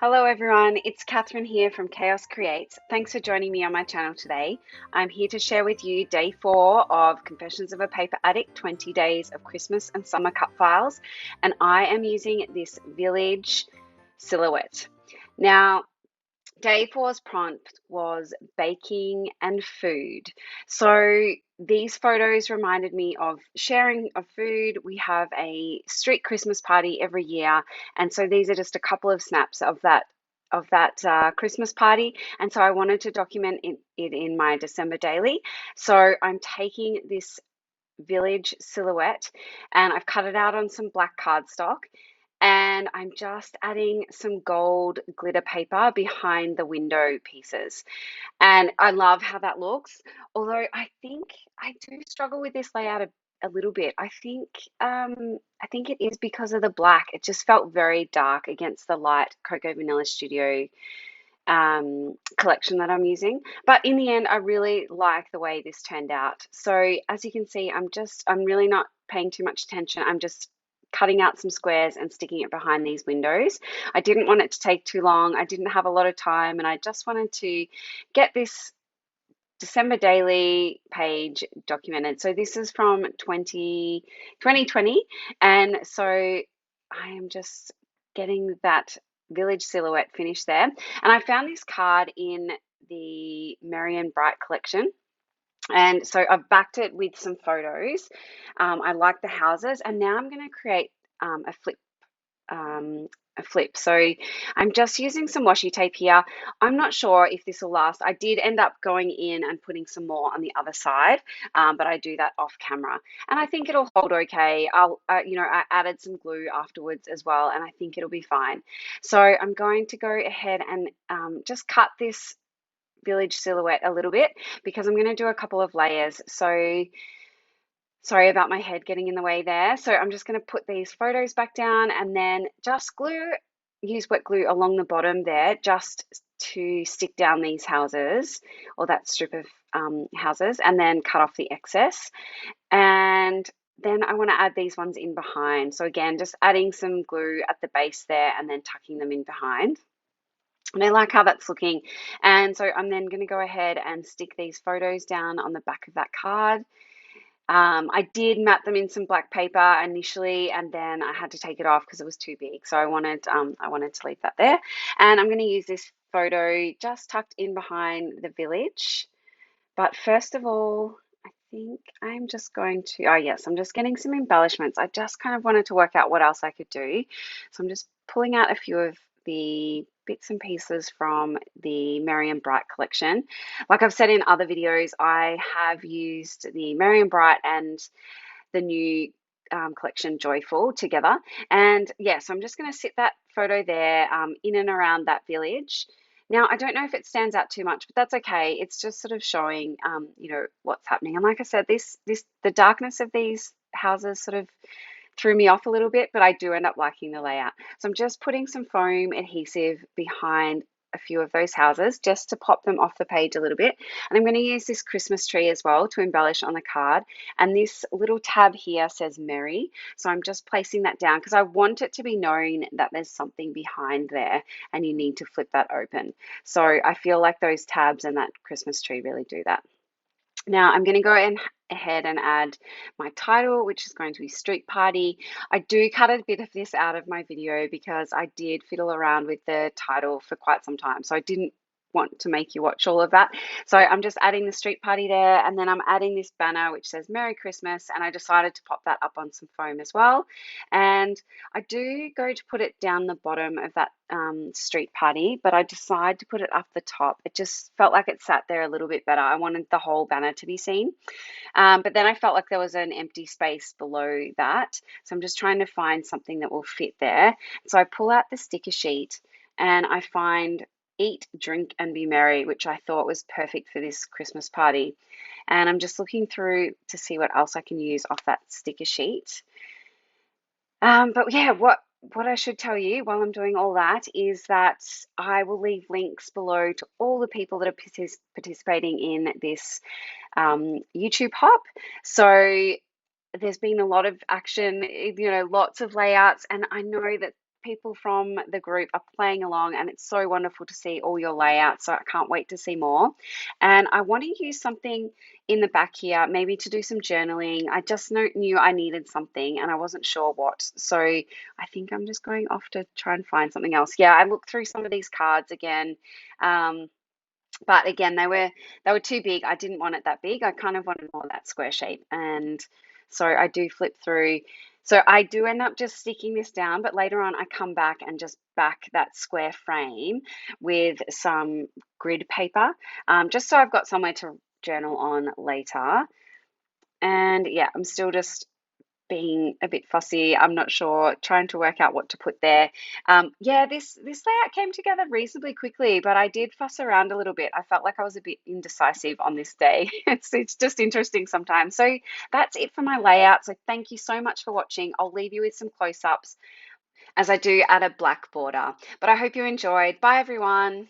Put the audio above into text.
Hello everyone, it's Katherine here from Chaos Creates. Thanks for joining me on my channel today. I'm here to share with you day 4 of Confessions of a Paper Addict, 20 Days of Christmas and Summer Cut Files, and I am using this village silhouette. Now, day 4's prompt was baking and food. So these photos reminded me of sharing of food. We have a street Christmas party every year, and so these are just a couple of snaps of that Christmas party. And so I wanted to document it in my December daily. So I'm taking this village silhouette and I've cut it out on some black cardstock, and I'm just adding some gold glitter paper behind the window pieces. And I love how that looks. Although I think I do struggle with this layout a little bit. I think it is because of the black. It just felt very dark against the light Cocoa Vanilla Studio collection that I'm using. But in the end, I really like the way this turned out. So as you can see, I'm really not paying too much attention. I'm just cutting out some squares and sticking it behind these windows. I didn't want it to take too long. I didn't have a lot of time, and I just wanted to get this December daily page documented. So this is from 2020, and so I am just getting that village silhouette finished there. And I found this card in the Marian Bright collection. And so I've backed it with some photos. I like the houses, and now I'm going to create a flip. So I'm just using some washi tape here. I'm not sure if this will last. I did end up going in and putting some more on the other side, but I do that off camera, and I think it'll hold okay. I added some glue afterwards as well, and I think it'll be fine. So I'm going to go ahead and just cut this village silhouette a little bit because I'm going to do a couple of layers. So sorry about my head getting in the way there. So I'm just going to put these photos back down and then just use wet glue along the bottom there just to stick down these houses, or that strip of houses, and then cut off the excess. And then I want to add these ones in behind. So again, just adding some glue at the base there and then tucking them in behind. And I like how that's looking. And so I'm then going to go ahead and stick these photos down on the back of that card. I did mat them in some black paper initially, and then I had to take it off because it was too big. So I wanted to leave that there. And I'm going to use this photo just tucked in behind the village. But first of all, I think I'm just going to, oh yes, I'm just getting some embellishments. I just kind of wanted to work out what else I could do. So I'm just pulling out a few of the bits and pieces from the Marian Bright collection. Like I've said in other videos, I have used the Marian Bright and the new collection Joyful together. And yes, I'm just going to sit that photo there in and around that village. Now, I don't know if it stands out too much, but that's okay. It's just sort of showing, what's happening. And like I said, the darkness of these houses sort of threw me off a little bit, but I do end up liking the layout. So I'm just putting some foam adhesive behind a few of those houses just to pop them off the page a little bit. And I'm going to use this Christmas tree as well to embellish on the card. And this little tab here says Merry. So I'm just placing that down because I want it to be known that there's something behind there and you need to flip that open. So I feel like those tabs and that Christmas tree really do that. Now I'm going to go ahead and add my title, which is going to be Street Party. I do cut a bit of this out of my video because I did fiddle around with the title for quite some time. So I didn't want to make you watch all of that. So I'm just adding the street party there, and then I'm adding this banner which says Merry Christmas, and I decided to pop that up on some foam as well. And I do go to put it down the bottom of that street party, but I decide to put it up the top. It just felt like it sat there a little bit better. I wanted the whole banner to be seen. But then I felt like there was an empty space below that. So I'm just trying to find something that will fit there. So I pull out the sticker sheet and I find Eat, Drink and Be Merry, which I thought was perfect for this Christmas party. And I'm just looking through to see what else I can use off that sticker sheet. But yeah, what I should tell you while I'm doing all that is that I will leave links below to all the people that are participating in this YouTube hop. So there's been a lot of action, lots of layouts, and I know that people from the group are playing along, and it's so wonderful to see all your layouts. So I can't wait to see more. And I want to use something in the back here, maybe to do some journaling. I just knew I needed something and I wasn't sure what. So I think I'm just going off to try and find something else. Yeah, I looked through some of these cards again. But again, they were too big. I didn't want it that big. I kind of wanted more of that square shape. And so I do flip through. So I do end up just sticking this down, but later on I come back and just back that square frame with some grid paper, just so I've got somewhere to journal on later. And yeah, I'm still just being a bit fussy. I'm not sure, trying to work out what to put there. Yeah, this layout came together reasonably quickly, but I did fuss around a little bit. I felt like I was a bit indecisive on this day. It's just interesting sometimes. So that's it for my layout. So thank you so much for watching. I'll leave you with some close-ups as I do add a black border. But I hope you enjoyed. Bye, everyone.